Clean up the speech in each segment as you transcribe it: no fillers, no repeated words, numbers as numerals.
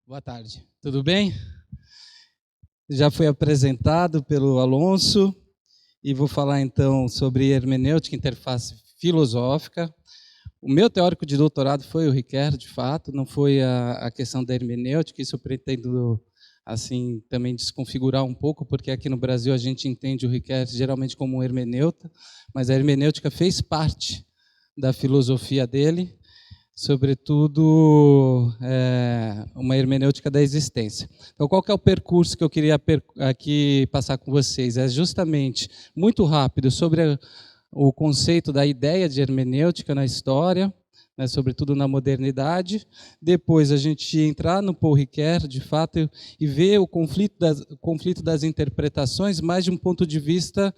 Boa tarde, tudo bem? Já foi apresentado pelo Alonso e vou falar então sobre hermenêutica e interface filosófica. O meu teórico de doutorado foi o Riquer, de fato, não foi a questão da hermenêutica, isso eu pretendo assim também desconfigurar um pouco, porque aqui no Brasil a gente entende o Riquer geralmente como um hermeneuta, mas a hermenêutica fez parte da filosofia dele, sobretudo uma hermenêutica da existência. Então, qual que é o percurso que eu queria aqui passar com vocês? É justamente, muito rápido, sobre o conceito da ideia de hermenêutica na história, né, sobretudo na modernidade. Depois a gente entrar no Paul Ricoeur, de fato, e ver o conflito das interpretações, mais de um ponto de vista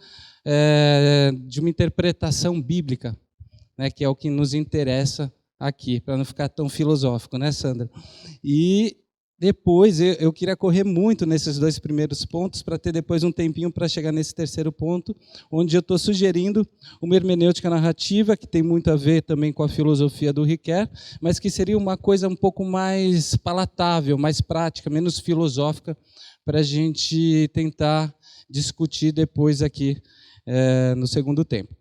de uma interpretação bíblica, né, que é o que nos interessa aqui, para não ficar tão filosófico, né, Sandra? E depois eu queria correr muito nesses dois primeiros pontos para ter depois um tempinho para chegar nesse terceiro ponto, onde eu estou sugerindo uma hermenêutica narrativa, que tem muito a ver também com a filosofia do Ricoeur, mas que seria uma coisa um pouco mais palatável, mais prática, menos filosófica, para a gente tentar discutir depois aqui no segundo tempo.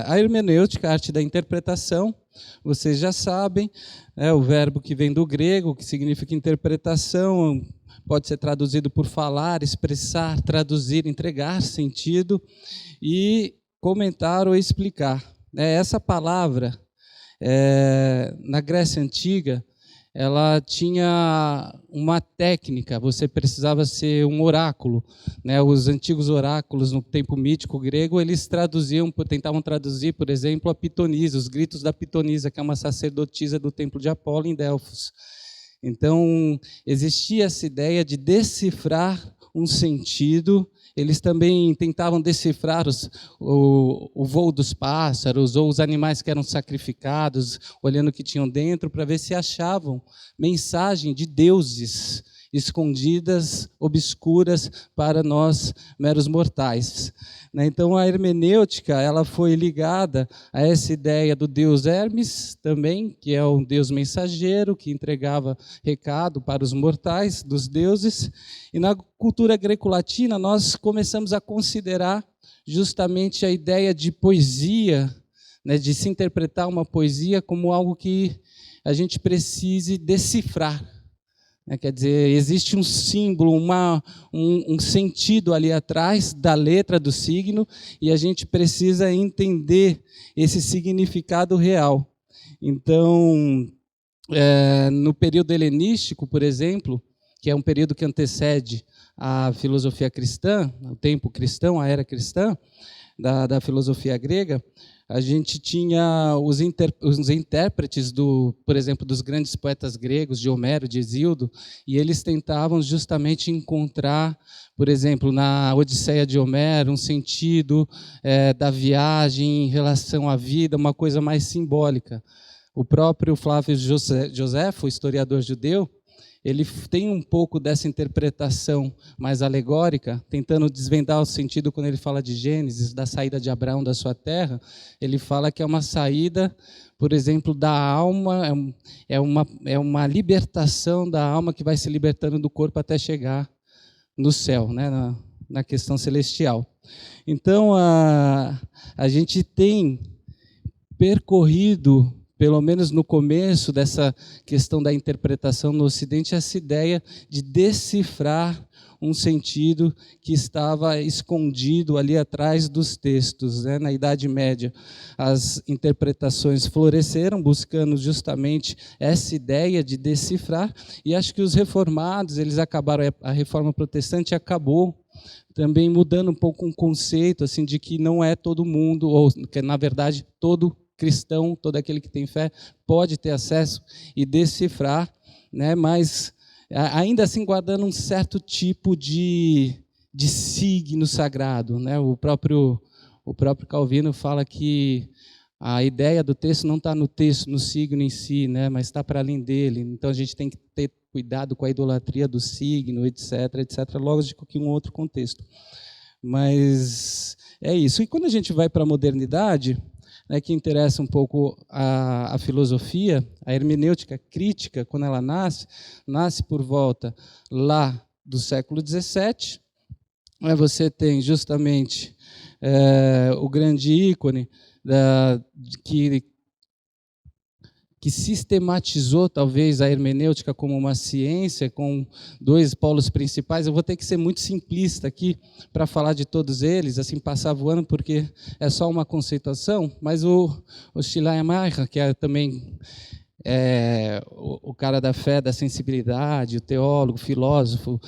A hermenêutica, a arte da interpretação, vocês já sabem, é o verbo que vem do grego, que significa interpretação, pode ser traduzido por falar, expressar, traduzir, entregar sentido e comentar ou explicar. Essa palavra, na Grécia Antiga, ela tinha uma técnica, você precisava ser um oráculo, né? Os antigos oráculos no tempo mítico grego, eles tentavam traduzir, por exemplo, a pitonisa, os gritos da pitonisa, que é uma sacerdotisa do templo de Apolo em Delfos. Então, existia essa ideia de decifrar um sentido. Eles também tentavam decifrar o voo dos pássaros ou os animais que eram sacrificados, olhando o que tinham dentro, para ver se achavam mensagem de deuses escondidas, obscuras para nós, meros mortais. Então, a hermenêutica ela foi ligada a essa ideia do deus Hermes, também, que é um deus mensageiro, que entregava recado para os mortais dos deuses. E na cultura greco-latina, nós começamos a considerar justamente a ideia de poesia, né, de se interpretar uma poesia como algo que a gente precise decifrar. Quer dizer, existe um símbolo, um sentido ali atrás da letra do signo, e a gente precisa entender esse significado real. Então, no período helenístico, por exemplo, que é um período que antecede a filosofia cristã, o tempo cristão, a era cristã, da filosofia grega, a gente tinha os intérpretes, por exemplo, dos grandes poetas gregos, de Homero, de Hesíodo, e eles tentavam justamente encontrar, por exemplo, na Odisseia de Homero, um sentido da viagem em relação à vida, uma coisa mais simbólica. O próprio Flávio Josefo, historiador judeu, ele tem um pouco dessa interpretação mais alegórica, tentando desvendar o sentido quando ele fala de Gênesis, da saída de Abraão da sua terra. Ele fala que é uma saída, por exemplo, da alma, é uma libertação da alma que vai se libertando do corpo até chegar no céu, né, na questão celestial. Então, a gente tem percorrido, pelo menos no começo dessa questão da interpretação no Ocidente, essa ideia de decifrar um sentido que estava escondido ali atrás dos textos. Na Idade Média, as interpretações floresceram, buscando justamente essa ideia de decifrar, e acho que os reformados, eles acabaram, a Reforma Protestante acabou também mudando um pouco um conceito assim, de que não é todo mundo, ou que, na verdade, todo cristão, todo aquele que tem fé, pode ter acesso e decifrar, né? Mas ainda assim guardando um certo tipo de signo sagrado, né? O próprio Calvino fala que a ideia do texto não está no texto, no signo em si, né? Mas está para além dele. Então a gente tem que ter cuidado com a idolatria do signo, etc., lógico que em um outro contexto. Mas é isso. E quando a gente vai para a modernidade, né, que interessa um pouco a filosofia, a hermenêutica crítica, quando ela nasce por volta lá do século XVII. Você tem justamente o grande ícone que sistematizou, talvez, a hermenêutica como uma ciência, com dois polos principais. Eu vou ter que ser muito simplista aqui para falar de todos eles, assim, passar voando, porque é só uma conceituação, mas o Schleiermacher, que é também o cara da fé, da sensibilidade, o teólogo, o filósofo,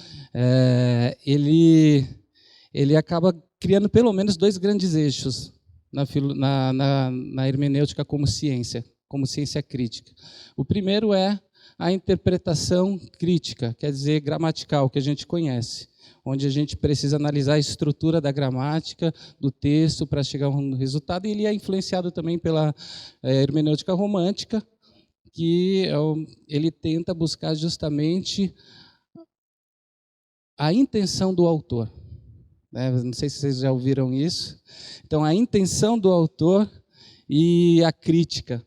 ele acaba criando pelo menos dois grandes eixos na hermenêutica como ciência crítica. O primeiro é a interpretação crítica, quer dizer, gramatical, que a gente conhece, onde a gente precisa analisar a estrutura da gramática, do texto, para chegar a um resultado, e ele é influenciado também pela hermenêutica romântica, que ele tenta buscar justamente a intenção do autor. Não sei se vocês já ouviram isso. Então, a intenção do autor e a crítica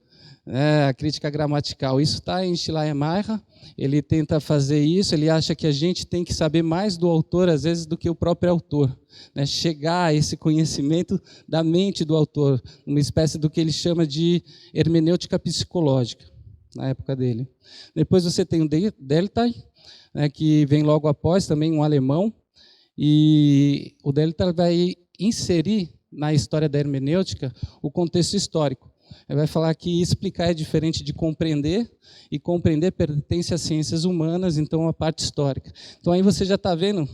gramatical. Isso está em Schleiermacher, ele tenta fazer isso, ele acha que a gente tem que saber mais do autor, às vezes, do que o próprio autor. Chegar a esse conhecimento da mente do autor, uma espécie do que ele chama de hermenêutica psicológica, na época dele. Depois você tem o Delltag, que vem logo após, também um alemão, e o Delltag vai inserir na história da hermenêutica o contexto histórico. Ele vai falar que explicar é diferente de compreender, e compreender pertence às ciências humanas, então a parte histórica. Então aí você já está vendo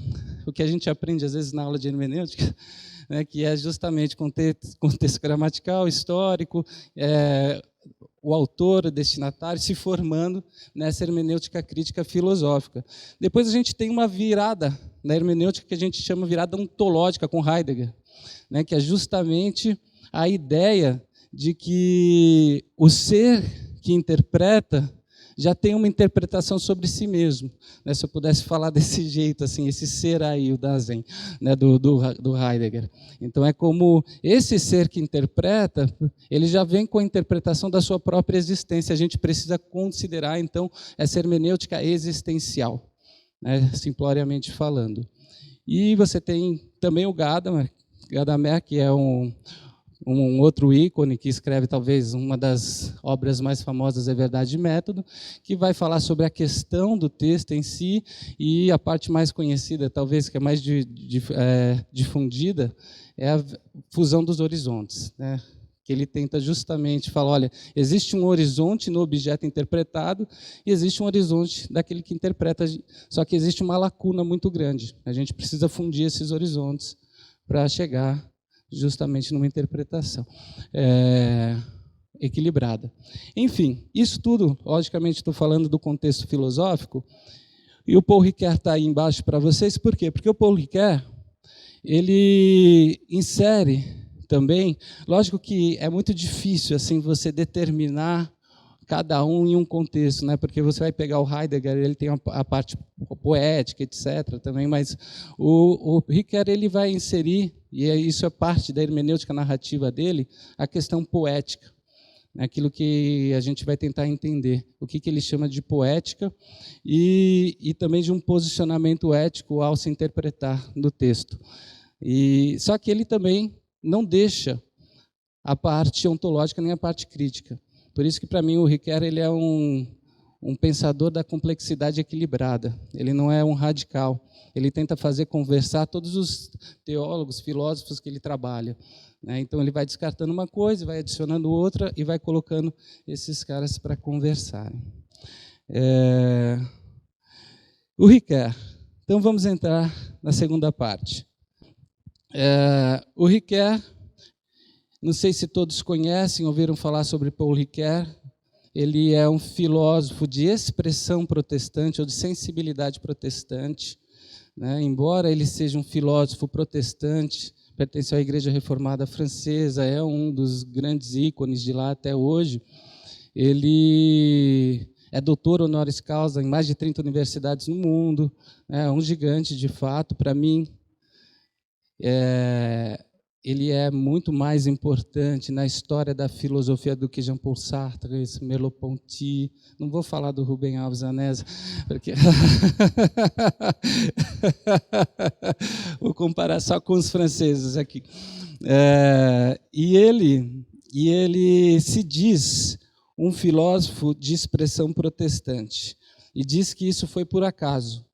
o que a gente aprende às vezes na aula de hermenêutica, que é justamente contexto gramatical, histórico, o autor, o destinatário, se formando nessa hermenêutica crítica filosófica. Depois a gente tem uma virada na hermenêutica que a gente chama virada ontológica com Heidegger, que é justamente a ideia de que o ser que interpreta já tem uma interpretação sobre si mesmo. Se eu pudesse falar desse jeito, assim, esse ser aí, o Dasein, do Heidegger. Então, é como esse ser que interpreta, ele já vem com a interpretação da sua própria existência. A gente precisa considerar, então, essa hermenêutica existencial, simploriamente falando. E você tem também o Gadamer, que é um outro ícone que escreve talvez uma das obras mais famosas, É Verdade e Método, que vai falar sobre a questão do texto em si, e a parte mais conhecida, talvez que é mais difundida, é a fusão dos horizontes, que ele tenta justamente falar, olha, existe um horizonte no objeto interpretado e existe um horizonte daquele que interpreta, só que existe uma lacuna muito grande. A gente precisa fundir esses horizontes para chegar justamente numa interpretação equilibrada. Enfim, isso tudo, logicamente, estou falando do contexto filosófico, e o Paul Ricoeur está aí embaixo para vocês, por quê? Porque o Paul Ricoeur, ele insere também, lógico que é muito difícil assim você determinar cada um em um contexto, porque você vai pegar o Heidegger, ele tem a parte poética, etc., também, mas o Ricoeur, ele vai inserir, e isso é parte da hermenêutica narrativa dele, a questão poética, aquilo que a gente vai tentar entender, o que ele chama de poética, e também de um posicionamento ético ao se interpretar no texto. Só que ele também não deixa a parte ontológica nem a parte crítica. Por isso que, para mim, o Ricoeur, ele é um pensador da complexidade equilibrada. Ele não é um radical. Ele tenta fazer conversar todos os teólogos, filósofos que ele trabalha. Então, ele vai descartando uma coisa, vai adicionando outra e vai colocando esses caras para conversarem. O Ricoeur. Então, vamos entrar na segunda parte. O Ricoeur, não sei se todos conhecem, ouviram falar sobre Paul Ricoeur. Ele é um filósofo de expressão protestante ou de sensibilidade protestante. Embora ele seja um filósofo protestante, pertence à Igreja Reformada Francesa, é um dos grandes ícones de lá até hoje. Ele é doutor honoris causa em mais de 30 universidades no mundo, é um gigante de fato. Para mim, ele é muito mais importante na história da filosofia do que Jean-Paul Sartre, Merleau-Ponty. Não vou falar do Rubem Alves Anésio, porque vou comparar só com os franceses aqui. E ele se diz um filósofo de expressão protestante, e diz que isso foi por acaso,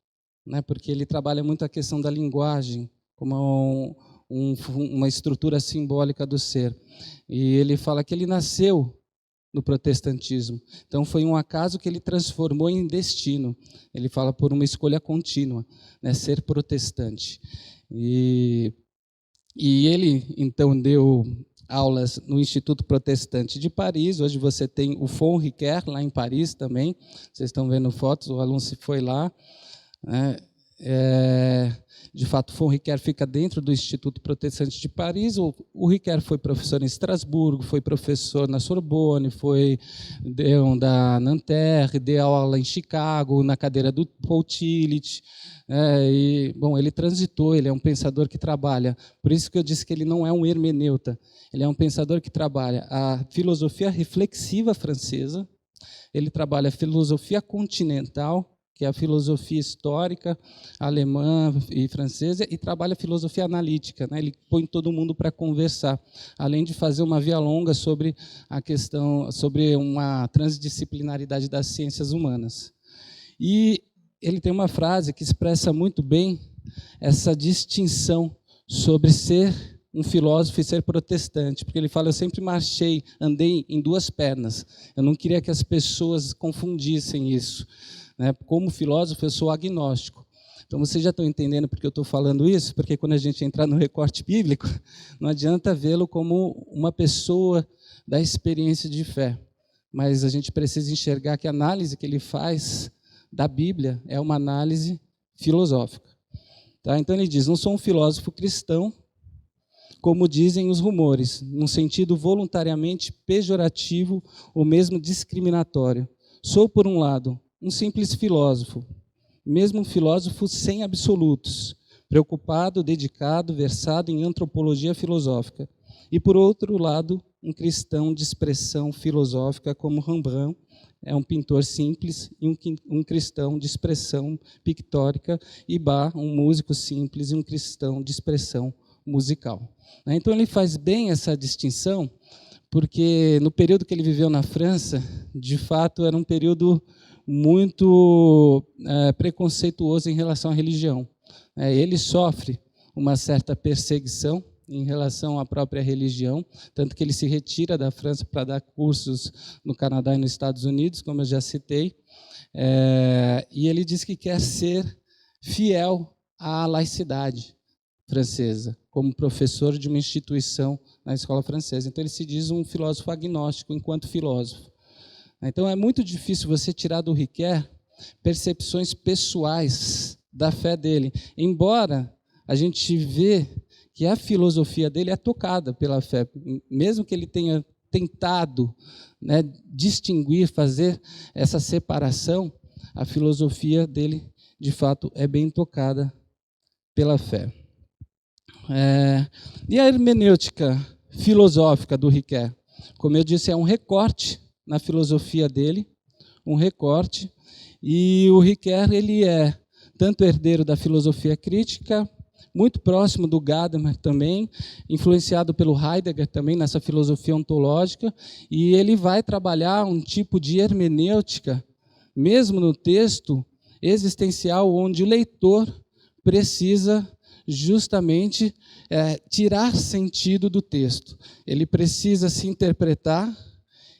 né, porque ele trabalha muito a questão da linguagem como uma estrutura simbólica do ser. E ele fala que ele nasceu no protestantismo. Então, foi um acaso que ele transformou em destino. Ele fala por uma escolha contínua, né, ser protestante. E ele, então, deu aulas no Instituto Protestante de Paris. Hoje você tem o Font Ricoeur, lá em Paris também. Vocês estão vendo fotos, o aluno se foi lá, né? De fato, o Font Ricoeur fica dentro do Instituto Protestante de Paris. O Ricoeur foi professor em Estrasburgo, foi professor na Sorbonne, deu da Nanterre, deu aula em Chicago, na cadeira do Paul Tillich. Ele transitou, ele é um pensador que trabalha. Por isso que eu disse que ele não é um hermeneuta. Ele é um pensador que trabalha a filosofia reflexiva francesa, ele trabalha a filosofia continental, que é a filosofia histórica alemã e francesa, e trabalha a filosofia analítica, né? Ele põe todo mundo para conversar, além de fazer uma via longa sobre a questão, sobre uma transdisciplinaridade das ciências humanas. E ele tem uma frase que expressa muito bem essa distinção sobre ser um filósofo e ser protestante, porque ele fala: eu sempre andei em duas pernas, eu não queria que as pessoas confundissem isso. Como filósofo, eu sou agnóstico. Então, vocês já estão entendendo por que eu estou falando isso? Porque quando a gente entrar no recorte bíblico, não adianta vê-lo como uma pessoa da experiência de fé, mas a gente precisa enxergar que a análise que ele faz da Bíblia é uma análise filosófica. Tá? Então, ele diz: não sou um filósofo cristão, como dizem os rumores, num sentido voluntariamente pejorativo ou mesmo discriminatório. Sou, por um lado, um simples filósofo, mesmo um filósofo sem absolutos, preocupado, dedicado, versado em antropologia filosófica. E, por outro lado, um cristão de expressão filosófica, como Rembrandt, é um pintor simples, e um cristão de expressão pictórica, e Bach, um músico simples, e um cristão de expressão musical. Então, ele faz bem essa distinção, porque no período que ele viveu na França, de fato, era um período muito preconceituoso em relação à religião. Ele sofre uma certa perseguição em relação à própria religião, tanto que ele se retira da França para dar cursos no Canadá e nos Estados Unidos, como eu já citei, e ele diz que quer ser fiel à laicidade francesa, como professor de uma instituição na escola francesa. Então, ele se diz um filósofo agnóstico enquanto filósofo. Então, é muito difícil você tirar do Ricoeur percepções pessoais da fé dele, embora a gente vê que a filosofia dele é tocada pela fé, mesmo que ele tenha tentado, né, distinguir, fazer essa separação, a filosofia dele, de fato, é bem tocada pela fé. E a hermenêutica filosófica do Ricoeur? Como eu disse, é um recorte na filosofia dele, um recorte, e o Ricoeur, ele é tanto herdeiro da filosofia crítica, muito próximo do Gadamer também, influenciado pelo Heidegger também nessa filosofia ontológica, e ele vai trabalhar um tipo de hermenêutica, mesmo no texto existencial, onde o leitor precisa justamente tirar sentido do texto. Ele precisa se interpretar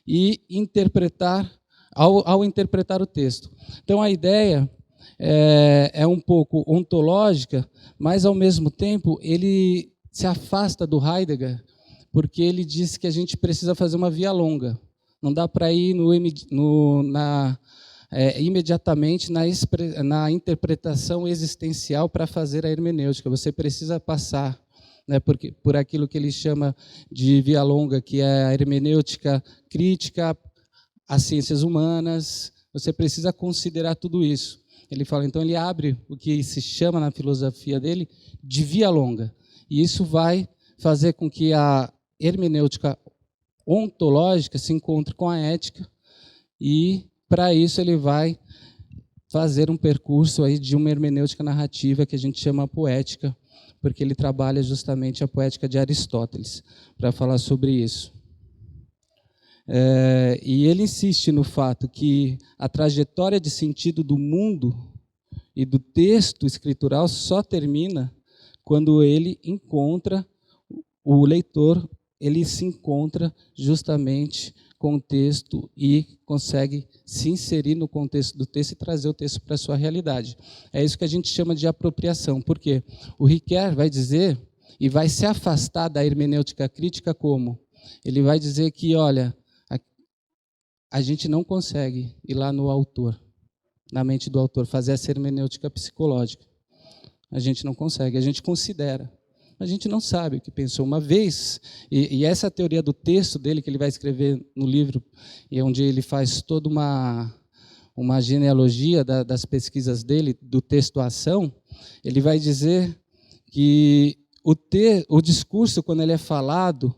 e interpretar ao interpretar o texto. Então, a ideia é um pouco ontológica, mas, ao mesmo tempo, ele se afasta do Heidegger, porque ele diz que a gente precisa fazer uma via longa. Não dá para ir imediatamente na interpretação existencial para fazer a hermenêutica. Você precisa passar, né, por aquilo que ele chama de via longa, que é a hermenêutica crítica, as ciências humanas. Você precisa considerar tudo isso. Ele fala, então, ele abre o que se chama na filosofia dele de via longa. E isso vai fazer com que a hermenêutica ontológica se encontre com a ética, e, para isso, ele vai fazer um percurso aí de uma hermenêutica narrativa que a gente chama poética, porque ele trabalha justamente a poética de Aristóteles, para falar sobre isso. E ele insiste no fato que a trajetória de sentido do mundo e do texto escritural só termina quando ele encontra, o leitor, ele se encontra justamente com o texto e consegue se inserir no contexto do texto e trazer o texto para a sua realidade. É isso que a gente chama de apropriação, porque o Ricoeur vai dizer, e vai se afastar da hermenêutica crítica como? Ele vai dizer que, olha, a gente não consegue ir lá no autor, na mente do autor, fazer essa hermenêutica psicológica. A gente não consegue, a gente considera. A gente não sabe o que pensou uma vez, e essa teoria do texto dele, que ele vai escrever no livro, e onde ele faz toda uma genealogia das pesquisas dele, do texto-ação, ele vai dizer que o discurso, quando ele é falado,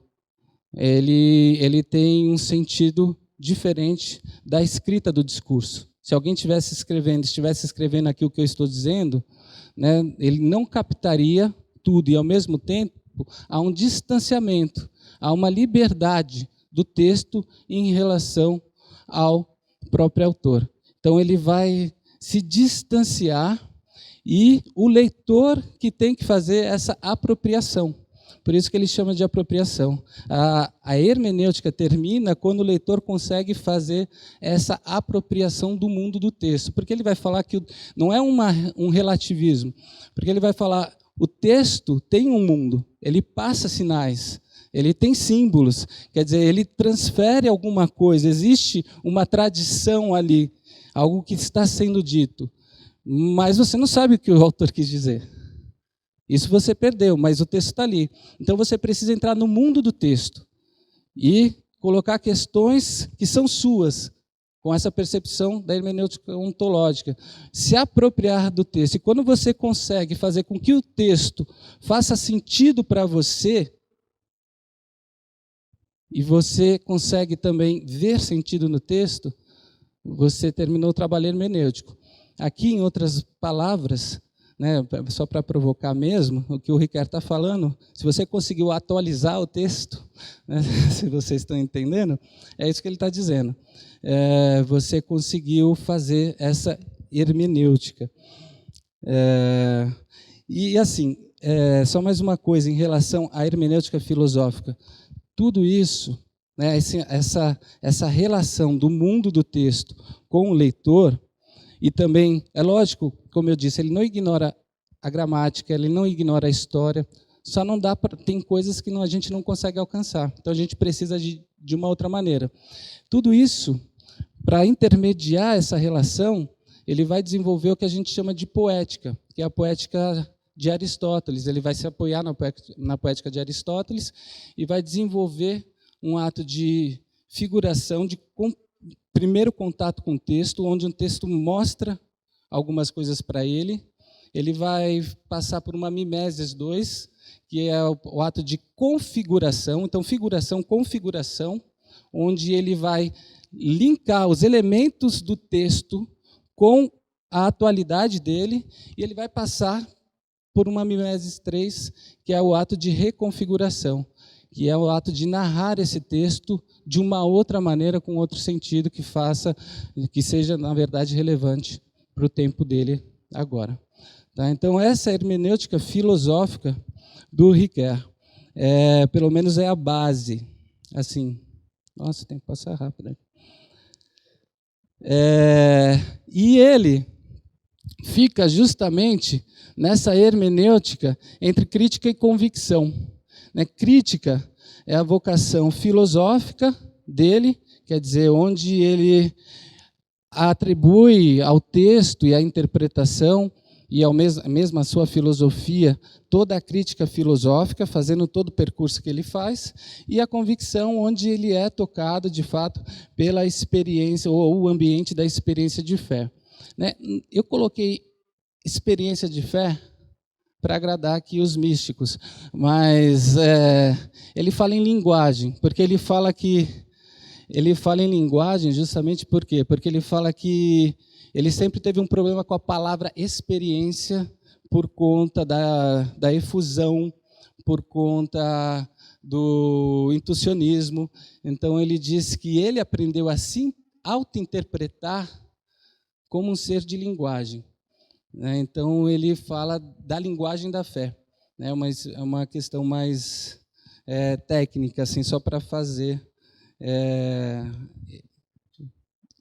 ele tem um sentido diferente da escrita do discurso. Se alguém estivesse escrevendo aqui o que eu estou dizendo, né, ele não captaria tudo, e ao mesmo tempo há um distanciamento, há uma liberdade do texto em relação ao próprio autor. Então ele vai se distanciar, e o leitor que tem que fazer essa apropriação. Por isso que ele chama de apropriação. A hermenêutica termina quando o leitor consegue fazer essa apropriação do mundo do texto. Porque ele vai falar que não é um relativismo, porque ele vai falar, o texto tem um mundo, ele passa sinais, ele tem símbolos, quer dizer, ele transfere alguma coisa, existe uma tradição ali, algo que está sendo dito, mas você não sabe o que o autor quis dizer. Isso você perdeu, mas o texto está ali. Então você precisa entrar no mundo do texto e colocar questões que são suas, com essa percepção da hermenêutica ontológica, se apropriar do texto. E quando você consegue fazer com que o texto faça sentido para você, e você consegue também ver sentido no texto, você terminou o trabalho hermenêutico. Aqui, em outras palavras, né, só para provocar mesmo, o que o Ricoeur está falando, se você conseguiu atualizar o texto, né, se vocês estão entendendo, é isso que ele está dizendo. Você conseguiu fazer essa hermenêutica. E assim, só mais uma coisa em relação à hermenêutica filosófica. Tudo isso, né, essa relação do mundo do texto com o leitor, e também, é lógico, como eu disse, ele não ignora a gramática, ele não ignora a história, só não dá para, tem coisas que a gente não consegue alcançar. Então a gente precisa de uma outra maneira. Tudo isso, para intermediar essa relação, ele vai desenvolver o que a gente chama de poética, que é a poética de Aristóteles. Ele vai se apoiar na poética de Aristóteles e vai desenvolver um ato de figuração, de primeiro contato com o texto, onde um texto mostra algumas coisas para ele. Ele vai passar por uma mimesis 2, que é o ato de configuração. Então, figuração, configuração, onde ele vai linkar os elementos do texto com a atualidade dele, e ele vai passar por uma mimesis 3, que é o ato de reconfiguração, que é o ato de narrar esse texto de uma outra maneira, com outro sentido, que seja, na verdade, relevante para o tempo dele agora. Tá? Então, essa é a hermenêutica filosófica do Ricoeur. Pelo menos é a base. Assim, nossa, tem que passar rápido aqui. E ele fica justamente nessa hermenêutica entre crítica e convicção. Crítica é a vocação filosófica dele, quer dizer, onde ele atribui ao texto e à interpretação e mesmo a sua filosofia toda a crítica filosófica, fazendo todo o percurso que ele faz, e a convicção, onde ele é tocado, de fato, pela experiência, ou o ambiente da experiência de fé. Eu coloquei experiência de fé, para agradar aqui os místicos, mas ele fala em linguagem, porque ele fala em linguagem justamente por quê? Porque ele fala que ele sempre teve um problema com a palavra experiência por conta da efusão, por conta do intuicionismo. Então ele diz que ele aprendeu a se auto-interpretar como um ser de linguagem. Então, ele fala da linguagem da fé. Mas é uma questão mais técnica, assim, só para fazer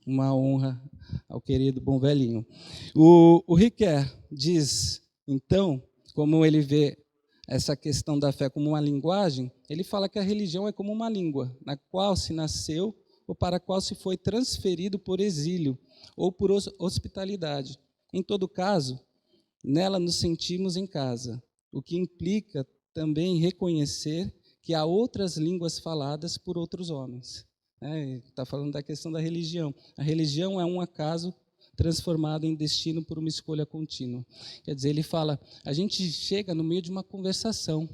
uma honra ao querido bom velhinho. O Ricoeur diz, então, como ele vê essa questão da fé como uma linguagem, ele fala que a religião é como uma língua, na qual se nasceu ou para a qual se foi transferido por exílio ou por hospitalidade. Em todo caso, nela nos sentimos em casa, o que implica também reconhecer que há outras línguas faladas por outros homens. Está falando da questão da religião. A religião é um acaso transformado em destino por uma escolha contínua. Quer dizer, ele fala, a gente chega no meio de uma conversação,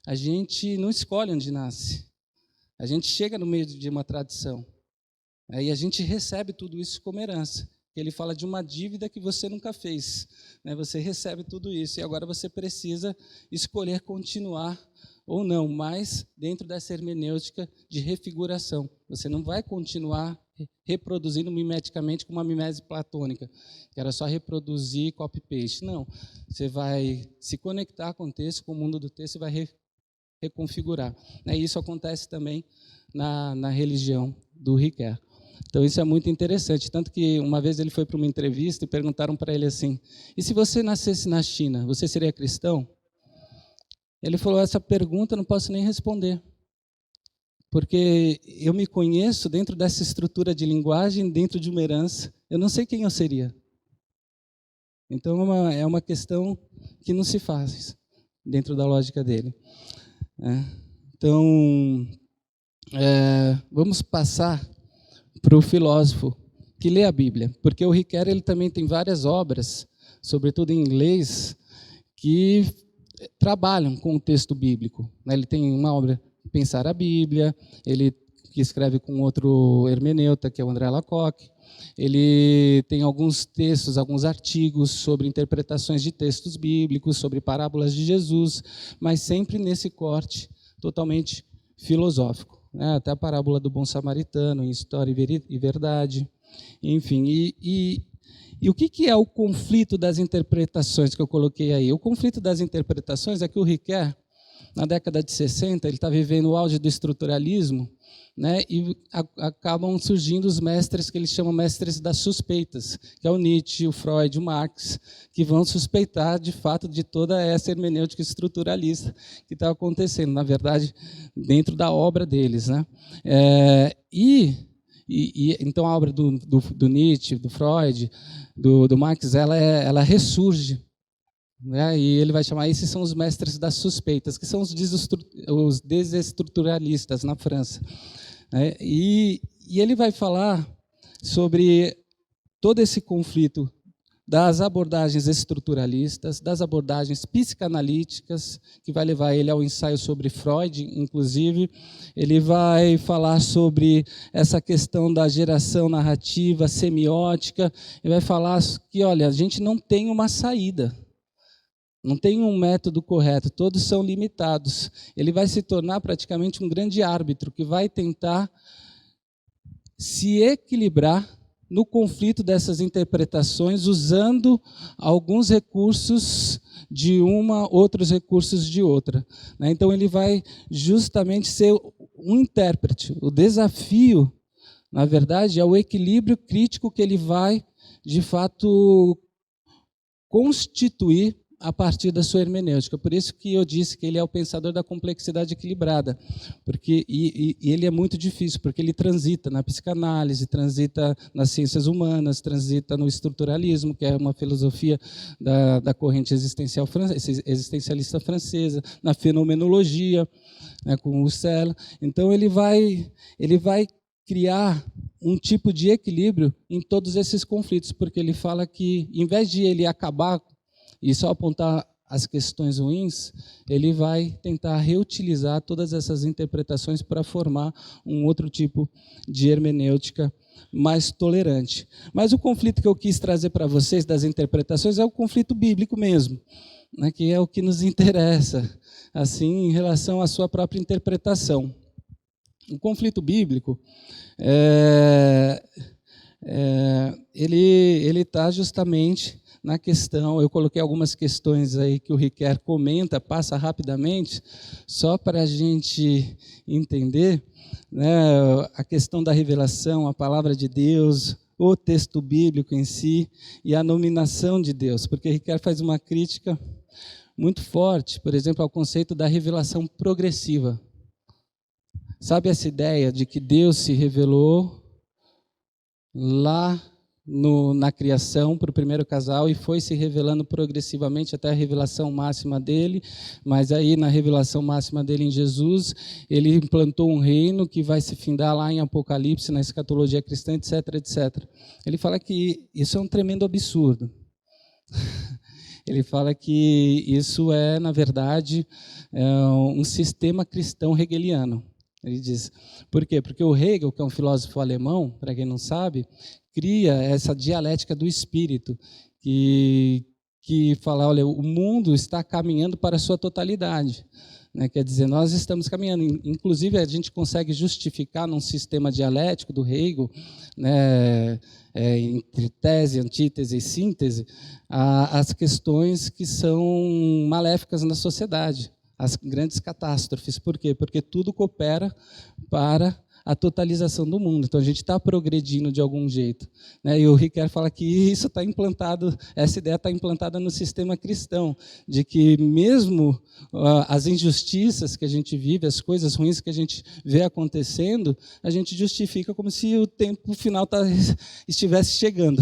a gente não escolhe onde nasce, a gente chega no meio de uma tradição, e a gente recebe tudo isso como herança. Ele fala de uma dívida que você nunca fez. Você recebe tudo isso e agora você precisa escolher continuar ou não, mas dentro dessa hermenêutica de refiguração. Você não vai continuar reproduzindo mimeticamente com uma mimese platônica, que era só reproduzir copy-paste. Não, você vai se conectar com o texto, com o mundo do texto e vai reconfigurar. E isso acontece também na religião do Ricoeur. Então, isso é muito interessante. Tanto que, uma vez, ele foi para uma entrevista e perguntaram para ele assim, e se você nascesse na China, você seria cristão? Ele falou, essa pergunta eu não posso nem responder, porque eu me conheço dentro dessa estrutura de linguagem, dentro de uma herança, eu não sei quem eu seria. Então, é uma questão que não se faz dentro da lógica dele. Então, vamos passar para o filósofo que lê a Bíblia, porque o Ricoeur ele também tem várias obras, sobretudo em inglês, que trabalham com o texto bíblico. Ele tem uma obra, Pensar a Bíblia, ele que escreve com outro hermeneuta, que é o André Lacocque. Ele tem alguns textos, alguns artigos sobre interpretações de textos bíblicos, sobre parábolas de Jesus, mas sempre nesse corte totalmente filosófico. Até a parábola do bom samaritano, em História e Verdade, enfim. E o que é o conflito das interpretações que eu coloquei aí? O conflito das interpretações é que o Ricoeur, na década de 60, ele está vivendo o auge do estruturalismo, e acabam surgindo os mestres que ele chama mestres das suspeitas, que é o Nietzsche, o Freud, o Marx, que vão suspeitar, de fato, de toda essa hermenêutica estruturalista que está acontecendo, na verdade, dentro da obra deles. Então, a obra do Nietzsche, do Freud, do Marx, ela ressurge. E ele vai chamar, esses são os mestres das suspeitas, que são os desestruturalistas na França. E ele vai falar sobre todo esse conflito das abordagens estruturalistas, das abordagens psicanalíticas, que vai levar ele ao ensaio sobre Freud, inclusive. Ele vai falar sobre essa questão da geração narrativa, semiótica. Ele vai falar que, olha, a gente não tem uma saída. Não tem um método correto, todos são limitados. Ele vai se tornar praticamente um grande árbitro que vai tentar se equilibrar no conflito dessas interpretações, usando alguns recursos de uma, outros recursos de outra. Então, ele vai justamente ser um intérprete. O desafio, na verdade, é o equilíbrio crítico que ele vai, de fato, constituir a partir da sua hermenêutica. Por isso que eu disse que ele é o pensador da complexidade equilibrada, porque e ele é muito difícil, porque ele transita na psicanálise, transita nas ciências humanas, transita no estruturalismo, que é uma filosofia da corrente existencialista francesa, na fenomenologia, com Husserl. Então ele vai criar um tipo de equilíbrio em todos esses conflitos, porque ele fala que, em vez de ele acabar e só apontar as questões ruins, ele vai tentar reutilizar todas essas interpretações para formar um outro tipo de hermenêutica mais tolerante. Mas o conflito que eu quis trazer para vocês das interpretações é o conflito bíblico mesmo, né, que é o que nos interessa, assim, em relação à sua própria interpretação. O conflito bíblico, ele está justamente na questão, eu coloquei algumas questões aí que o Riquer comenta, passa rapidamente, só para a gente entender, né, a questão da revelação, a palavra de Deus, o texto bíblico em si e a nominação de Deus, porque Riquer faz uma crítica muito forte, por exemplo, ao conceito da revelação progressiva. Sabe essa ideia de que Deus se revelou lá na criação para o primeiro casal e foi se revelando progressivamente até a revelação máxima dele, mas aí na revelação máxima dele em Jesus, ele implantou um reino que vai se findar lá em Apocalipse, na escatologia cristã, etc, etc. Ele fala que isso é um tremendo absurdo. Ele fala que isso é, na verdade, um sistema cristão hegeliano. Ele diz, por quê? Porque o Hegel, que é um filósofo alemão, para quem não sabe, cria essa dialética do espírito, que fala, olha, o mundo está caminhando para a sua totalidade. Né? Quer dizer, nós estamos caminhando, inclusive a gente consegue justificar num sistema dialético do Hegel, né, entre tese, antítese e síntese, as questões que são maléficas na sociedade, as grandes catástrofes. Por quê? Porque tudo coopera para a totalização do mundo. Então, a gente está progredindo de algum jeito. Né? E o Riquer fala que isso está implantado, essa ideia está implantada no sistema cristão, de que mesmo as injustiças que a gente vive, as coisas ruins que a gente vê acontecendo, a gente justifica como se o tempo final estivesse chegando.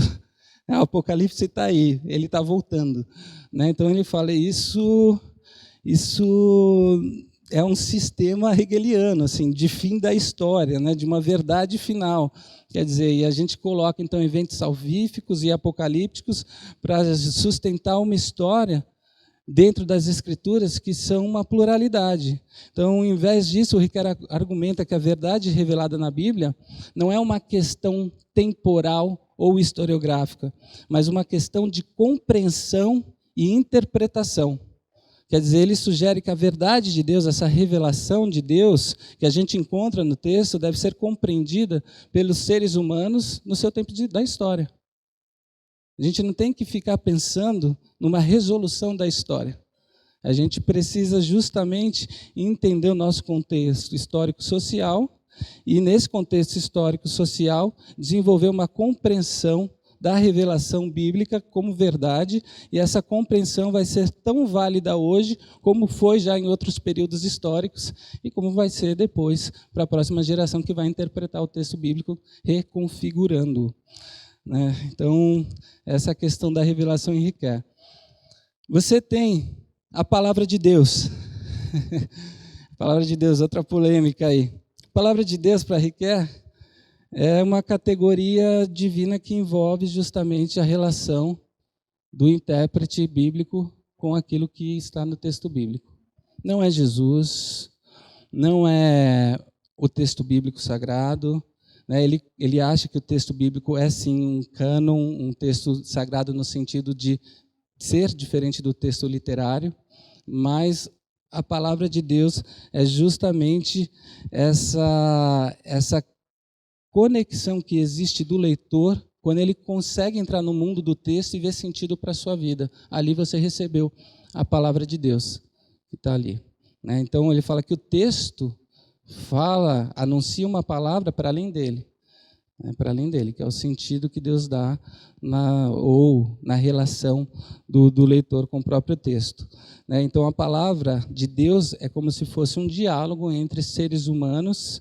O Apocalipse está aí, ele está voltando. Né? Então, ele fala, isso é um sistema hegeliano, assim, de fim da história, né, de uma verdade final. Quer dizer, e a gente coloca, então, eventos salvíficos e apocalípticos para sustentar uma história dentro das Escrituras que são uma pluralidade. Então, ao invés disso, o Riquer argumenta que a verdade revelada na Bíblia não é uma questão temporal ou historiográfica, mas uma questão de compreensão e interpretação. Quer dizer, ele sugere que a verdade de Deus, essa revelação de Deus que a gente encontra no texto, deve ser compreendida pelos seres humanos no seu tempo da história. A gente não tem que ficar pensando numa resolução da história. A gente precisa justamente entender o nosso contexto histórico-social e, nesse contexto histórico-social, desenvolver uma compreensão da revelação bíblica como verdade, e essa compreensão vai ser tão válida hoje como foi já em outros períodos históricos e como vai ser depois para a próxima geração que vai interpretar o texto bíblico reconfigurando-o. Né? Então, essa questão da revelação em Riquer. Você tem a palavra de Deus. A palavra de Deus, outra polêmica aí. A palavra de Deus para Riquer é uma categoria divina que envolve justamente a relação do intérprete bíblico com aquilo que está no texto bíblico. Não é Jesus, não é o texto bíblico sagrado. Né? Ele acha que o texto bíblico é, sim, um cânon, um texto sagrado no sentido de ser diferente do texto literário, mas a palavra de Deus é justamente essa conexão que existe do leitor quando ele consegue entrar no mundo do texto e ver sentido para a sua vida. Ali você recebeu a palavra de Deus que está ali. Né? Então, ele fala que o texto anuncia uma palavra para além dele. Para além dele, que é o sentido que Deus dá na relação do leitor com o próprio texto. Né? Então, a palavra de Deus é como se fosse um diálogo entre seres humanos,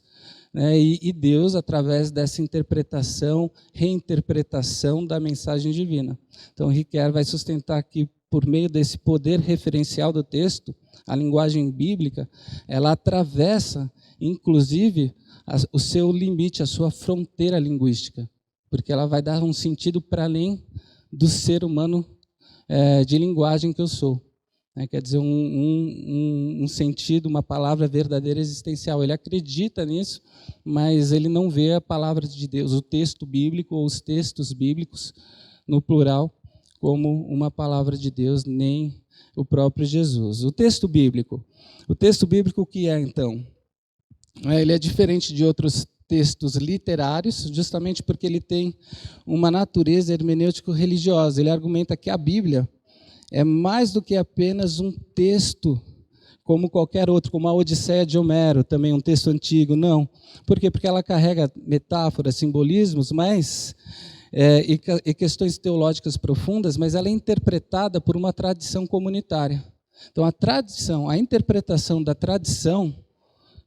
né, e Deus, através dessa interpretação, reinterpretação da mensagem divina. Então, Riquer vai sustentar que, por meio desse poder referencial do texto, a linguagem bíblica, ela atravessa, inclusive, o seu limite, a sua fronteira linguística, porque ela vai dar um sentido para além do ser humano de linguagem que eu sou. né? Quer dizer, um sentido, uma palavra verdadeira existencial. Ele acredita nisso, mas ele não vê a palavra de Deus, o texto bíblico ou os textos bíblicos, no plural, como uma palavra de Deus, nem o próprio Jesus. O texto bíblico o que é, então? Ele é diferente de outros textos literários, justamente porque ele tem uma natureza hermenêutico-religiosa. Ele argumenta que a Bíblia é mais do que apenas um texto como qualquer outro, como a Odisseia de Homero, também um texto antigo. Não. Por quê? Porque ela carrega metáforas, simbolismos, mas e questões teológicas profundas, mas ela é interpretada por uma tradição comunitária. Então, a interpretação da tradição,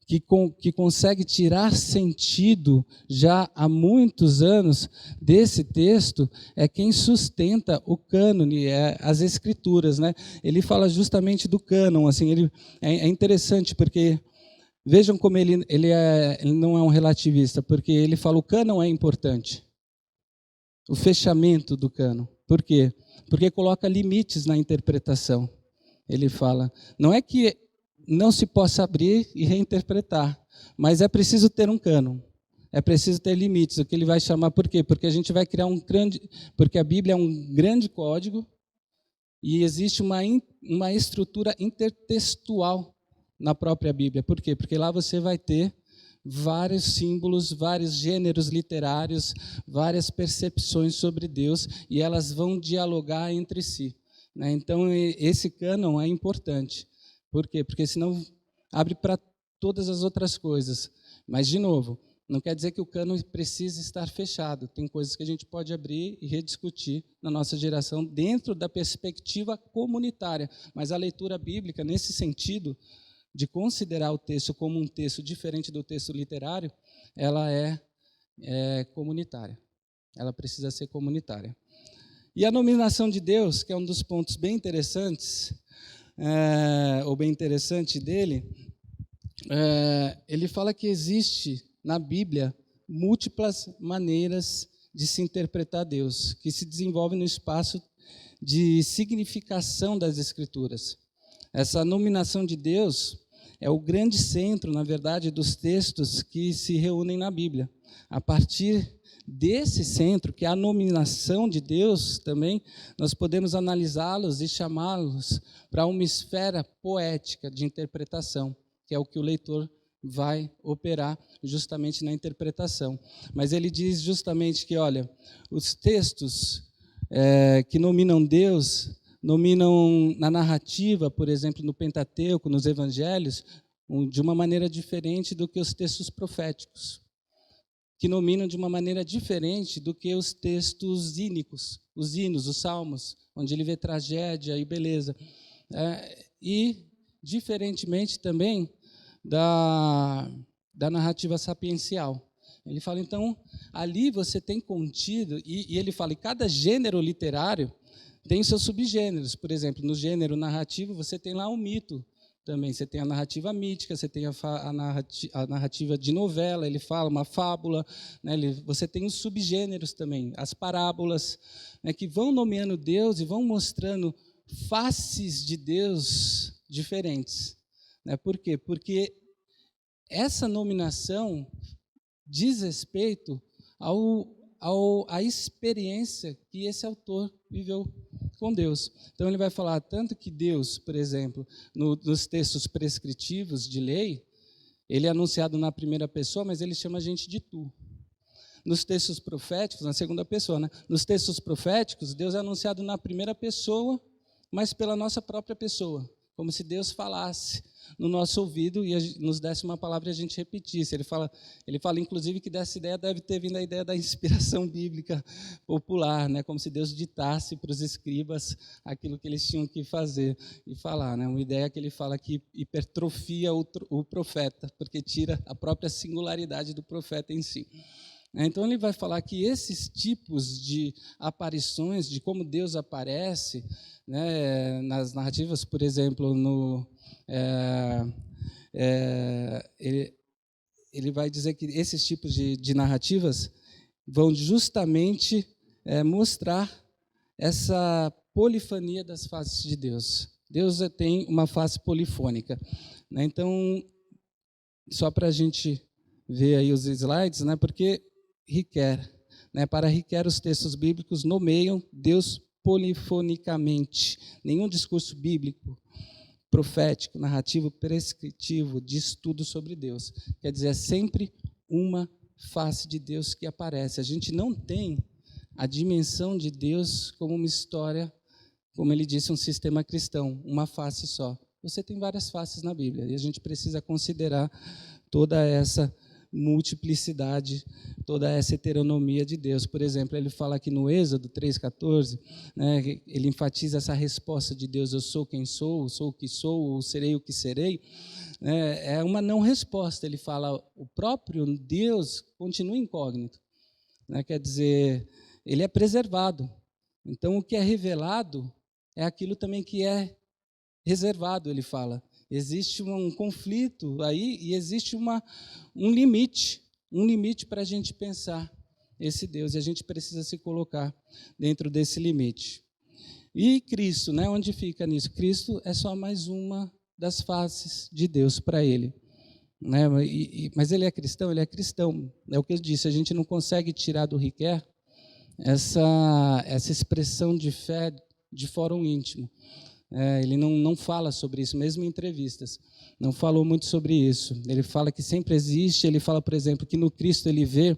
que consegue tirar sentido já há muitos anos desse texto, é quem sustenta o cânone, as escrituras, né? Ele fala justamente do cânon, assim, é interessante porque vejam como ele não é um relativista, porque ele fala o cânon é importante, o fechamento do cânon. Por quê? Porque coloca limites na interpretação. Ele fala, não é que não se possa abrir e reinterpretar, mas é preciso ter um cânon, é preciso ter limites, o que ele vai chamar, por quê? Porque a gente vai criar porque a Bíblia é um grande código e existe uma estrutura intertextual na própria Bíblia. Por quê? Porque lá você vai ter vários símbolos, vários gêneros literários, várias percepções sobre Deus, e elas vão dialogar entre si, né? Então, esse cânon é importante. Por quê? Porque senão abre para todas as outras coisas. Mas, de novo, não quer dizer que o cânon precisa estar fechado. Tem coisas que a gente pode abrir e rediscutir na nossa geração dentro da perspectiva comunitária. Mas a leitura bíblica, nesse sentido, de considerar o texto como um texto diferente do texto literário, ela é comunitária. Ela precisa ser comunitária. E a nominação de Deus, que é um dos pontos bem interessantes, ou bem interessante dele, ele fala que existe na Bíblia múltiplas maneiras de se interpretar Deus, que se desenvolvem no espaço de significação das Escrituras. Essa nominação de Deus é o grande centro, na verdade, dos textos que se reúnem na Bíblia. A partir desse centro, que é a nominação de Deus também, nós podemos analisá-los e chamá-los para uma esfera poética de interpretação, que é o que o leitor vai operar justamente na interpretação. Mas ele diz justamente que, olha, os textos que nominam Deus, nominam na narrativa, por exemplo, no Pentateuco, nos Evangelhos, de uma maneira diferente do que os textos proféticos, que nominam de uma maneira diferente do que os textos ínicos, os hinos, os salmos, onde ele vê tragédia e beleza. E, diferentemente também da narrativa sapiencial. Ele fala, então, ali você tem contido, e ele fala, e cada gênero literário tem seus subgêneros. Por exemplo, no gênero narrativo, você tem lá o mito também. Você tem a narrativa mítica, você tem a narrativa de novela, ele fala, uma fábula, né? Você tem os subgêneros também, as parábolas, né, que vão nomeando Deus e vão mostrando faces de Deus diferentes. Né? Por quê? Porque essa nominação diz respeito à experiência que esse autor viveu com Deus. Então, ele vai falar tanto que Deus, por exemplo, nos textos prescritivos de lei, ele é anunciado na primeira pessoa, mas ele chama a gente de tu. Nos textos proféticos, na segunda pessoa, né? Nos textos proféticos, Deus é anunciado na primeira pessoa, mas pela nossa própria pessoa, como se Deus falasse no nosso ouvido e nos desse uma palavra e a gente repetisse. Ele fala inclusive, que dessa ideia deve ter vindo a ideia da inspiração bíblica popular, né? Como se Deus ditasse para os escribas aquilo que eles tinham que fazer e falar. Né? Uma ideia que ele fala que hipertrofia o profeta, porque tira a própria singularidade do profeta em si. Então, ele vai falar que esses tipos de aparições, de como Deus aparece, né, nas narrativas, por exemplo, ele vai dizer que esses tipos de narrativas vão justamente mostrar essa polifania das faces de Deus. Deus tem uma face polifônica. Então, só para a gente ver aí os slides, porque Riquer, para Riquer, os textos bíblicos nomeiam Deus polifonicamente. Nenhum discurso bíblico, profético, narrativo, prescritivo diz tudo sobre Deus. Quer dizer, é sempre uma face de Deus que aparece. A gente não tem a dimensão de Deus como uma história, como ele disse, um sistema cristão, uma face só. Você tem várias faces na Bíblia, e a gente precisa considerar toda essa multiplicidade, toda essa heteronomia de Deus. Por exemplo, ele fala aqui no Êxodo 3,14, ele enfatiza essa resposta de Deus: eu sou quem sou o que sou, ou serei o que serei. É uma não resposta. Ele fala, o próprio Deus continua incógnito. Quer dizer, ele é preservado. Então, o que é revelado é aquilo também que é reservado, ele fala. Existe um conflito aí e existe um limite para a gente pensar esse Deus, e a gente precisa se colocar dentro desse limite. E Cristo, onde fica nisso? Cristo é só mais uma das faces de Deus para ele. Mas ele é cristão? Ele é cristão. É o que eu disse, a gente não consegue tirar do Riquer essa expressão de fé de fórum íntimo. Ele não fala sobre isso, mesmo em entrevistas. Não falou muito sobre isso. Ele fala que sempre existe. Ele fala, por exemplo, que no Cristo ele vê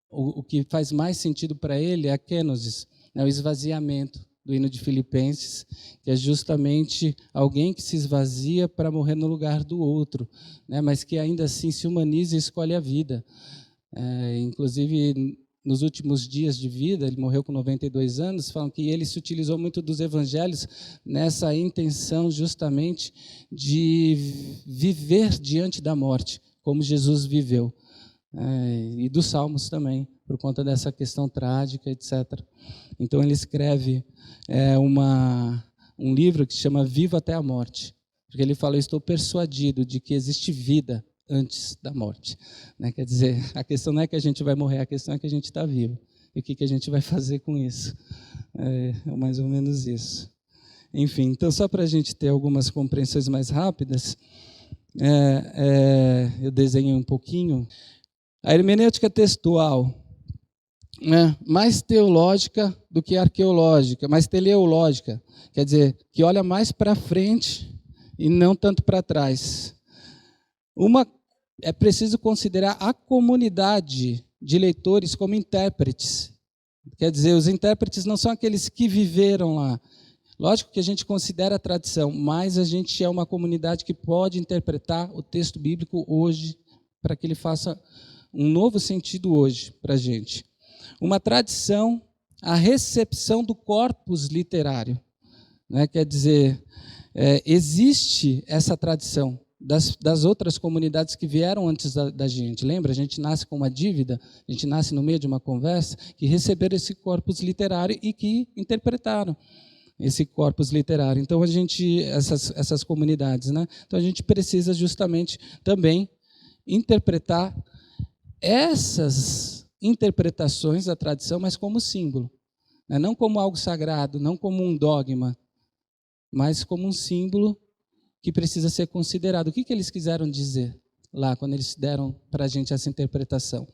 o que faz mais sentido para ele é a kenosis, o esvaziamento do hino de Filipenses, que é justamente alguém que se esvazia para morrer no lugar do outro, mas que ainda assim se humaniza e escolhe a vida. Inclusive, nos últimos dias de vida, ele morreu com 92 anos, falam que ele se utilizou muito dos evangelhos nessa intenção justamente de viver diante da morte, como Jesus viveu. E dos Salmos também, por conta dessa questão trágica, etc. Então ele escreve um livro que se chama Viva até a Morte, porque ele fala: eu estou persuadido de que existe vida antes da morte. Quer dizer, a questão não é que a gente vai morrer, a questão é que a gente está vivo. E o que a gente vai fazer com isso? É mais ou menos isso. Enfim, então, só para a gente ter algumas compreensões mais rápidas, eu desenhei um pouquinho. A hermenêutica textual, mais teológica do que arqueológica, mais teleológica, quer dizer, que olha mais para frente e não tanto para trás. É preciso considerar a comunidade de leitores como intérpretes. Quer dizer, os intérpretes não são aqueles que viveram lá. Lógico que a gente considera a tradição, mas a gente é uma comunidade que pode interpretar o texto bíblico hoje para que ele faça um novo sentido hoje para a gente. Uma tradição, a recepção do corpus literário. Quer dizer, existe essa tradição das outras comunidades que vieram antes da gente. Lembra? A gente nasce com uma dívida, a gente nasce no meio de uma conversa, que receberam esse corpus literário e que interpretaram esse corpus literário. Então, essas comunidades, Então, a gente precisa justamente também interpretar essas interpretações da tradição, mas como símbolo. Não como algo sagrado, não como um dogma, mas como um símbolo que precisa ser considerado. O que eles quiseram dizer lá, quando eles deram para a gente essa interpretação?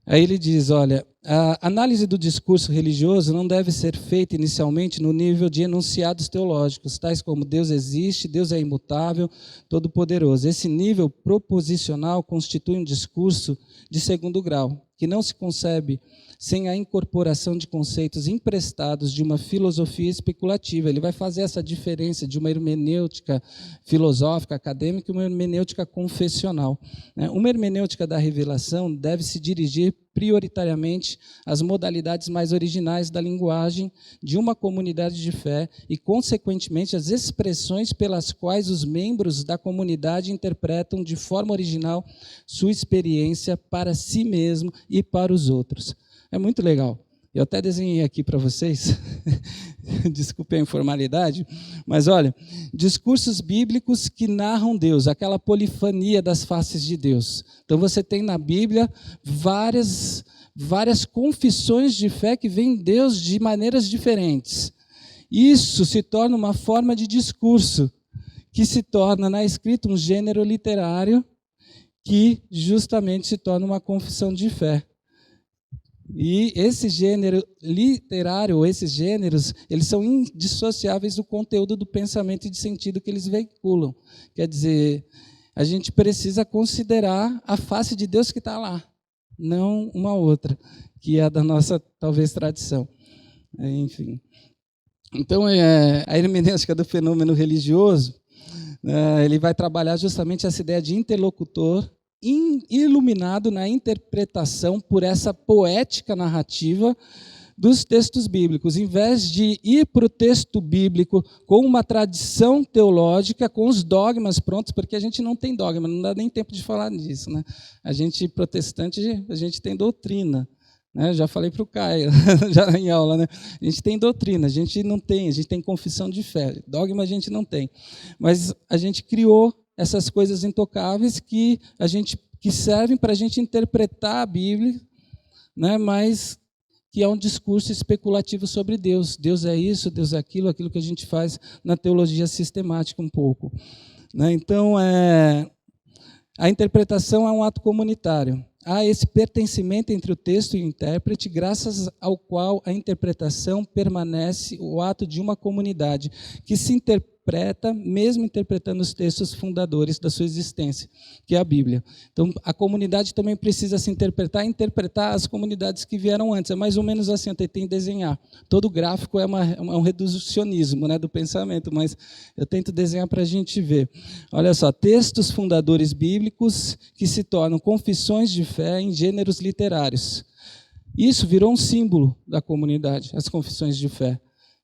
Aí ele diz, olha, a análise do discurso religioso não deve ser feita inicialmente no nível de enunciados teológicos, tais como Deus existe, Deus é imutável, todo-poderoso. Esse nível proposicional constitui um discurso de segundo grau, que não se concebe sem a incorporação de conceitos emprestados de uma filosofia especulativa. Ele vai fazer essa diferença de uma hermenêutica filosófica, acadêmica, e uma hermenêutica confessional. Uma hermenêutica da revelação deve se dirigir prioritariamente às modalidades mais originais da linguagem de uma comunidade de fé e, consequentemente, às expressões pelas quais os membros da comunidade interpretam de forma original sua experiência para si mesmo e para os outros. É muito legal. Eu até desenhei aqui para vocês, desculpe a informalidade, mas olha, discursos bíblicos que narram Deus, aquela polifania das faces de Deus. Então você tem na Bíblia várias várias confissões de fé que veem Deus de maneiras diferentes. Isso se torna uma forma de discurso, que se torna na escrita um gênero literário, que justamente se torna uma confissão de fé. E esse gênero literário, esses gêneros, eles são indissociáveis do conteúdo do pensamento e de sentido que eles veiculam. Quer dizer, a gente precisa considerar a face de Deus que está lá, não uma outra, que é a da nossa, talvez, tradição. Enfim. Então, a hermenêutica do fenômeno religioso, ele vai trabalhar justamente essa ideia de interlocutor iluminado na interpretação por essa poética narrativa dos textos bíblicos. Em vez de ir para o texto bíblico com uma tradição teológica, com os dogmas prontos, porque a gente não tem dogma, não dá nem tempo de falar disso, né? A gente, protestante, a gente tem doutrina. Já falei para o Caio, já em aula, né? A gente tem doutrina, a gente não tem, a gente tem confissão de fé. Dogma a gente não tem. Mas a gente criou essas coisas intocáveis que servem para a gente interpretar a Bíblia, né? Mas que é um discurso especulativo sobre Deus. Deus é isso, Deus é aquilo, aquilo que a gente faz na teologia sistemática um pouco. Né? Então, a interpretação é um ato comunitário. Há esse pertencimento entre o texto e o intérprete, graças ao qual a interpretação permanece o ato de uma comunidade que se interpreta, mesmo interpretando os textos fundadores da sua existência, que é a Bíblia. Então, a comunidade também precisa se interpretar e interpretar as comunidades que vieram antes. É mais ou menos assim, eu tentei desenhar. Todo gráfico é um reducionismo, né, do pensamento, mas eu tento desenhar para a gente ver. Olha só, textos fundadores bíblicos que se tornam confissões de fé em gêneros literários. Isso virou um símbolo da comunidade, as confissões de fé.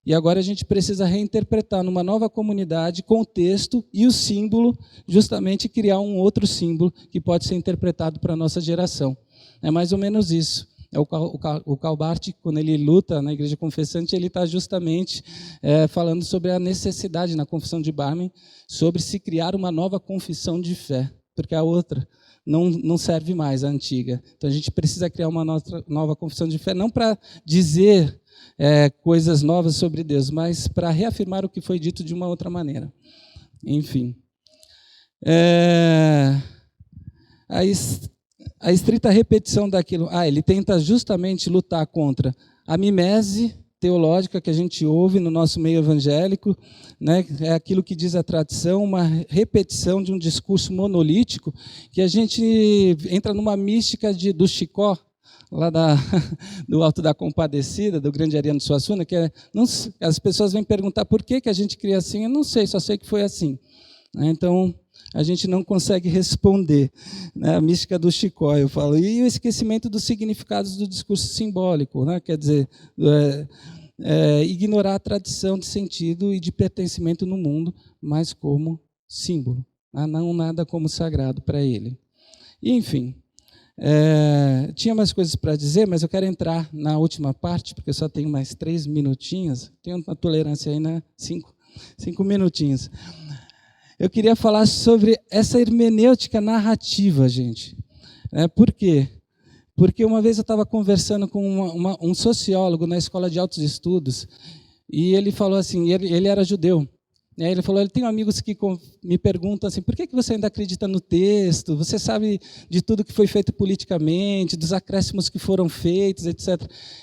E agora a gente precisa reinterpretar numa nova comunidade com o texto e o símbolo, justamente criar um outro símbolo que pode ser interpretado para a nossa geração. É mais ou menos isso. O Karl Barth, quando ele luta na Igreja Confessante, ele está justamente falando sobre a necessidade na Confissão de Barmen, sobre se criar uma nova confissão de fé, porque a outra não serve mais, a antiga. Então a gente precisa criar uma nova confissão de fé, não para dizer coisas novas sobre Deus, mas para reafirmar o que foi dito de uma outra maneira. Enfim. A estrita repetição daquilo. Ele tenta justamente lutar contra a mimese teológica que a gente ouve no nosso meio evangélico, né? É aquilo que diz a tradição, uma repetição de um discurso monolítico, que a gente entra numa mística do Chicó, lá do Alto da Compadecida, do Grande Ariano Suassuna, que as pessoas vêm perguntar por que a gente cria assim. Eu não sei, só sei que foi assim. Então, a gente não consegue responder. Né? A mística do Chicó, eu falo. E o esquecimento dos significados do discurso simbólico, né? Quer dizer, ignorar a tradição de sentido e de pertencimento no mundo, mas como símbolo, né? Não nada como sagrado para ele. E, enfim, tinha mais coisas para dizer, mas eu quero entrar na última parte, porque eu só tenho mais 3 minutinhos. Tenho uma tolerância aí, né? 5 minutinhos. Eu queria falar sobre essa hermenêutica narrativa, gente. Por quê? Porque uma vez eu estava conversando com um sociólogo na Escola de Altos Estudos, e ele falou assim, ele era judeu. Ele falou, ele tem amigos que me perguntam assim, por que você ainda acredita no texto? Você sabe de tudo que foi feito politicamente, dos acréscimos que foram feitos, etc.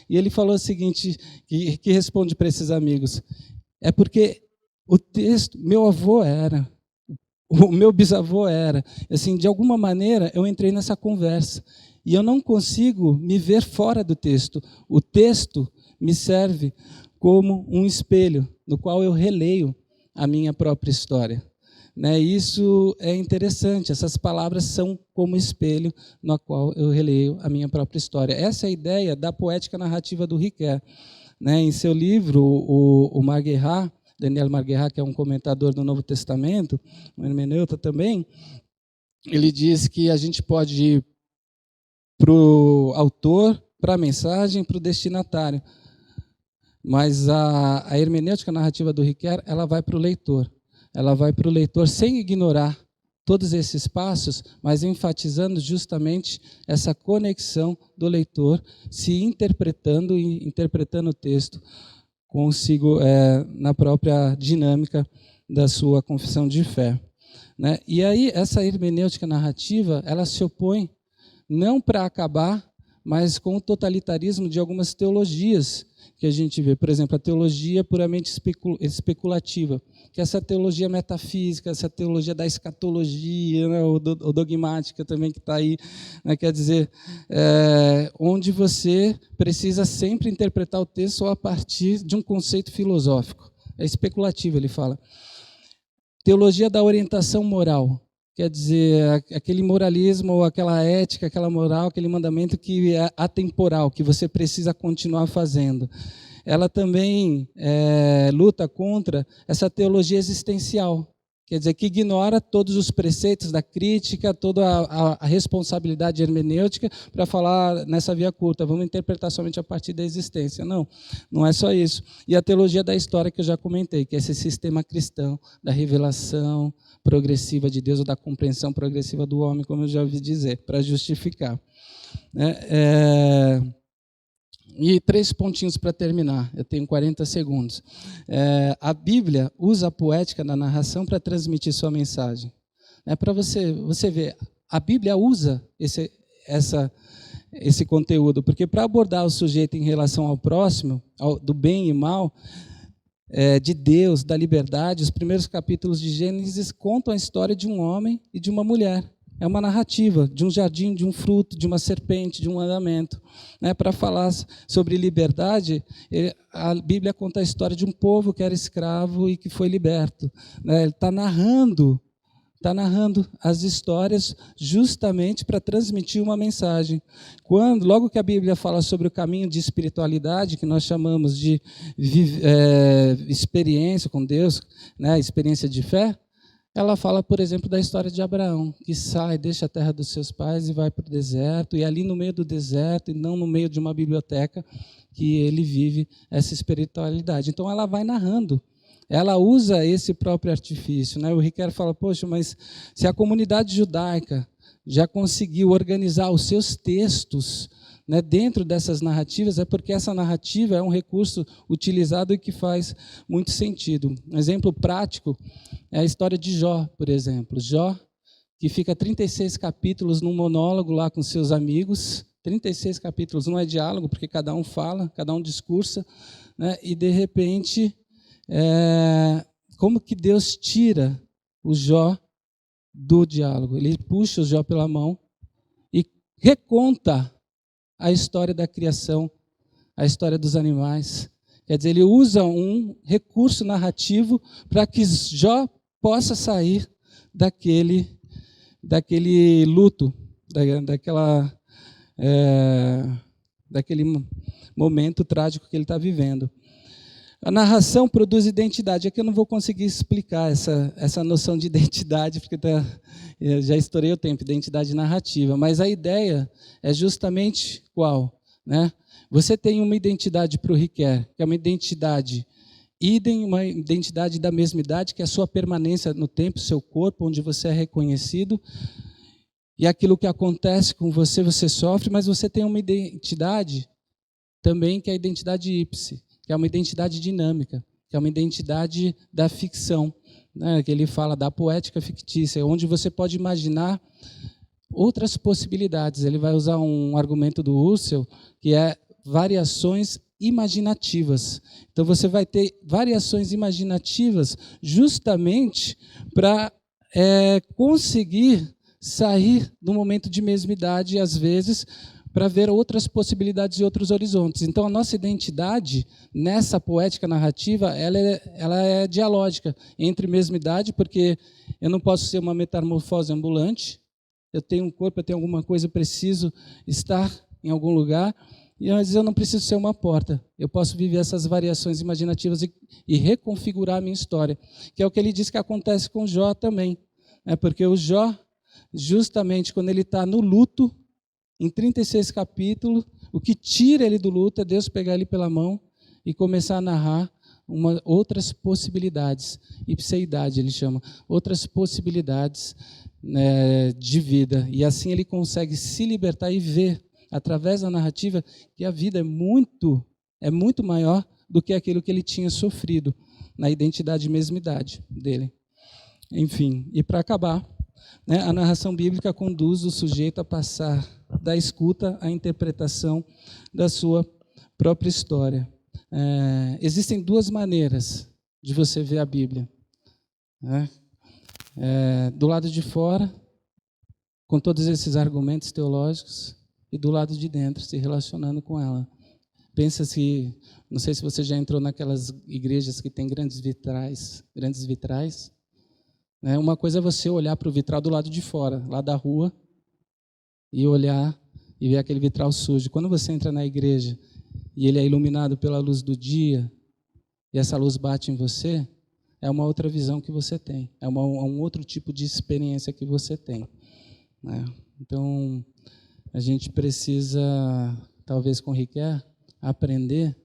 E ele falou o seguinte, que responde para esses amigos, é porque o texto, meu avô era, o meu bisavô era, assim, de alguma maneira eu entrei nessa conversa, e eu não consigo me ver fora do texto. O texto me serve como um espelho, no qual eu releio a minha própria história. Isso é interessante, essas palavras são como espelho no qual eu releio a minha própria história. Essa é a ideia da poética narrativa do Ricoeur. Em seu livro, o Marguerrat, Daniel Marguerrat, que é um comentador do Novo Testamento, um hermeneuta também, ele diz que a gente pode ir para o autor, para a mensagem, para o destinatário. Mas a hermenêutica narrativa do Ricoeur, ela vai para o leitor. Ela vai para o leitor sem ignorar todos esses passos, mas enfatizando justamente essa conexão do leitor se interpretando e interpretando o texto consigo na própria dinâmica da sua confissão de fé, né? E aí essa hermenêutica narrativa, ela se opõe não para acabar, mas com o totalitarismo de algumas teologias que a gente vê. Por exemplo, a teologia puramente especulativa, que é essa teologia metafísica, essa teologia da escatologia, né, ou dogmática também que está aí, né, quer dizer, onde você precisa sempre interpretar o texto só a partir de um conceito filosófico. É especulativo, ele fala. Teologia da orientação moral, quer dizer, aquele moralismo, ou aquela ética, aquela moral, aquele mandamento que é atemporal, que você precisa continuar fazendo. Ela também luta contra essa teologia existencial, quer dizer, que ignora todos os preceitos da crítica, toda a responsabilidade hermenêutica para falar nessa via curta, vamos interpretar somente a partir da existência. Não, não é só isso. E a teologia da história que eu já comentei, que é esse sistema cristão da revelação progressiva de Deus, ou da compreensão progressiva do homem, como eu já ouvi dizer, para justificar. E 3 pontinhos para terminar, eu tenho 40 segundos. A Bíblia usa a poética da narração para transmitir sua mensagem. Para você ver, a Bíblia usa esse conteúdo, porque para abordar o sujeito em relação ao próximo, do bem e mal, de Deus, da liberdade, os primeiros capítulos de Gênesis contam a história de um homem e de uma mulher. É uma narrativa de um jardim, de um fruto, de uma serpente, de um mandamento. Para falar sobre liberdade, a Bíblia conta a história de um povo que era escravo e que foi liberto. Ele está narrando as histórias justamente para transmitir uma mensagem. Logo que a Bíblia fala sobre o caminho de espiritualidade, que nós chamamos de experiência com Deus, experiência de fé, ela fala, por exemplo, da história de Abraão, que sai, deixa a terra dos seus pais e vai para o deserto, e ali no meio do deserto, e não no meio de uma biblioteca, que ele vive essa espiritualidade. Então ela vai narrando. Ela usa esse próprio artifício. O Riquelme fala, poxa, mas se a comunidade judaica já conseguiu organizar os seus textos dentro dessas narrativas, é porque essa narrativa é um recurso utilizado e que faz muito sentido. Um exemplo prático é a história de Jó, por exemplo. Jó, que fica 36 capítulos num monólogo lá com seus amigos, 36 capítulos, não é diálogo, porque cada um fala, cada um discursa, e de repente... como que Deus tira o Jó do diálogo? Ele puxa o Jó pela mão e reconta a história da criação, a história dos animais. Quer dizer, ele usa um recurso narrativo para que Jó possa sair daquele luto, daquele momento trágico que ele está vivendo. A narração produz identidade. Aqui eu não vou conseguir explicar essa noção de identidade, porque já estourei o tempo, identidade narrativa. Mas a ideia é justamente qual? Você tem uma identidade para o Riquelme, que é uma identidade idem, uma identidade da mesma idade, que é a sua permanência no tempo, seu corpo, onde você é reconhecido. E aquilo que acontece com você, você sofre, mas você tem uma identidade também, que é a identidade ipse, que é uma identidade dinâmica, que é uma identidade da ficção, que ele fala da poética fictícia, onde você pode imaginar outras possibilidades. Ele vai usar um argumento do Husserl, que é variações imaginativas. Então, você vai ter variações imaginativas justamente para conseguir sair do momento de mesmidade, às vezes, para ver outras possibilidades e outros horizontes. Então, a nossa identidade, nessa poética narrativa, ela é dialógica entre mesmidade, porque eu não posso ser uma metamorfose ambulante, eu tenho um corpo, eu tenho alguma coisa, eu preciso estar em algum lugar, e às vezes eu não preciso ser uma porta. Eu posso viver essas variações imaginativas e reconfigurar a minha história, que é o que ele diz que acontece com Jó também. Porque o Jó, justamente quando ele está no luto, em 36 capítulos, o que tira ele do luto é Deus pegar ele pela mão e começar a narrar outras possibilidades, ipseidade ele chama, outras possibilidades, né, de vida. E assim ele consegue se libertar e ver, através da narrativa, que a vida é muito maior do que aquilo que ele tinha sofrido na identidade e mesmidade dele. Enfim, e para acabar, né, a narração bíblica conduz o sujeito a passar da escuta à interpretação da sua própria história. Existem duas maneiras de você ver a Bíblia, né? Do lado de fora, com todos esses argumentos teológicos, e do lado de dentro, se relacionando com ela. Pensa-se, não sei se você já entrou naquelas igrejas que tem grandes vitrais, né? Uma coisa é você olhar para o vitral do lado de fora, lá da rua, e olhar e ver aquele vitral sujo. Quando você entra na igreja e ele é iluminado pela luz do dia, e essa luz bate em você, é uma outra visão que você tem, é um outro tipo de experiência que você tem, né? Então, a gente precisa, talvez com Riquet, aprender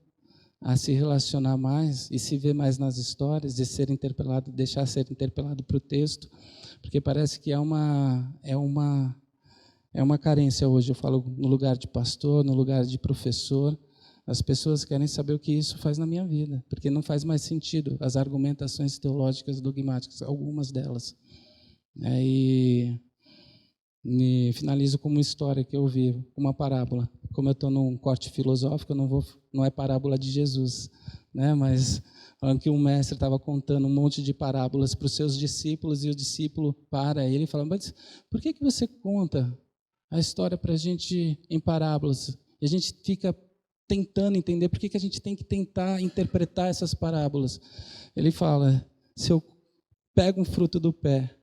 a se relacionar mais e se ver mais nas histórias, de ser interpelado, deixar ser interpelado para o texto, porque parece que é uma carência hoje. Eu falo no lugar de pastor, no lugar de professor. As pessoas querem saber o que isso faz na minha vida, porque não faz mais sentido as argumentações teológicas dogmáticas, algumas delas. E finalizo com uma história que eu vi, uma parábola. Como eu estou num corte filosófico, não é parábola de Jesus, né? Mas falando que um mestre estava contando um monte de parábolas para os seus discípulos, e o discípulo para ele e fala: mas por que você conta a história para a gente em parábolas? E a gente fica tentando entender por que a gente tem que tentar interpretar essas parábolas. Ele fala: se eu pego um fruto do pé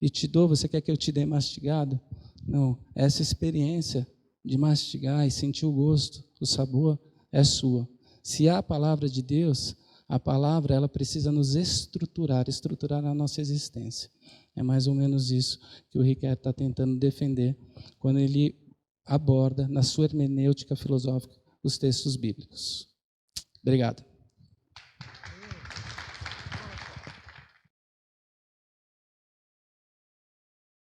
e te dou, você quer que eu te dê mastigado? Não, essa experiência de mastigar e sentir o gosto, o sabor, é sua. Se há a palavra de Deus, a palavra ela precisa nos estruturar a nossa existência. É mais ou menos isso que o Riquet está tentando defender quando ele aborda, na sua hermenêutica filosófica, os textos bíblicos. Obrigado.